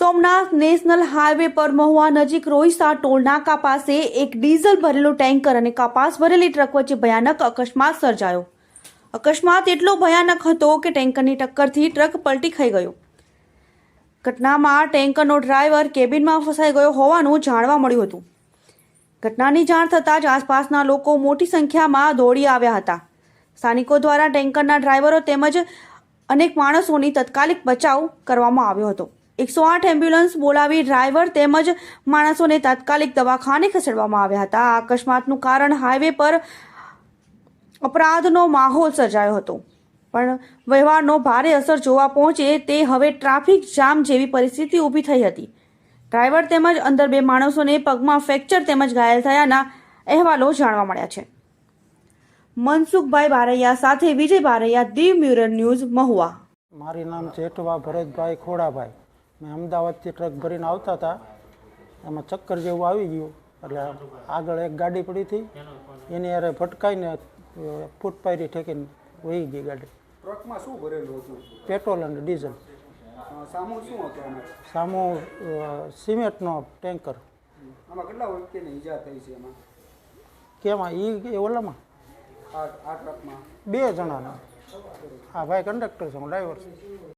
Somnath national highway પર મહુવા નજીક રોઈસા toll નાકા પાસે એક ડીઝલ ભરેલું ટેન્કર અને કપાસ ભરેલી ટ્રક વચ્ચે ભયાનક અકસ્માત સર્જાયો. અકસ્માત એટલો ભયાનક હતો કે ટેન્કરની ટક્કરથી ટ્રક પલટી ખાઈ ગયો. ઘટનામાં ટેન્કરનો ડ્રાઈવર કેબિનમાં ફસાઈ ગયો હોવાનું જાણવા મળ્યું હતું. ઘટનાની જાણ થતાં જ આસપાસના લોકો મોટી સંખ્યામાં દોડી આવ્યા હતા. સ્થાનિકો દ્વારા ટેન્કરના ડ્રાઈવરો તેમજ અનેક માણસોની તાત્કાલિક બચાવ કરવામાં આવ્યો હતો. 108 એમ્બ્યુલન્સ બોલાવી ડ્રાઈવર તેમજ માણસોને તાત્કાલિક દવાખાને ખસેડવામાં આવ્યા હતા. આ અકસ્માતનું કારણ હાઈવે પર અપરાધનો માહોલ સર્જાયો હતો, પણ વ્યવહારનો ભારે અસર જોવા પહોંચે તે હવે ટ્રાફિક જામ જેવી પરિસ્થિતિ ઊભી થઈ હતી. ડ્રાઈવર તેમજ અંદર 2 માણસોને પગમાં ફ્રેક્ચર તેમજ ઘાયલ થયાના અહેવાલો જાણવા મળ્યા છે. મનસુખભાઈ બારૈયા સાથે વિજય બારૈયા, દીવ મ્યુરલ ન્યૂઝ, મહુવા. મારું નામ જેઠવા ભરતભાઈ ખોડાભાઈ. મેં અમદાવાદથી ટ્રક ભરીને આવતા હતા, એમાં ચક્કર જેવું આવી ગયું એટલે આગળ એક ગાડી પડી હતી, એની યારે ભટકાઈને ફૂટપાયરી ઠેકીને વહી ગઈ ગાડી. ટ્રકમાં શું ભરેલું હતું? પેટ્રોલ અને ડીઝલ. સામું શું હતું? સામું સિમેન્ટનો ટેન્કર. આમાં કેટલા વ્યક્તિને ઈજા થઈ છે? એમાં કેમાં એ ઓલામાં આ ટ્રકમાં 2 જણાના. હા ભાઈ કંડક્ટર છે, હું ડ્રાઈવર છું.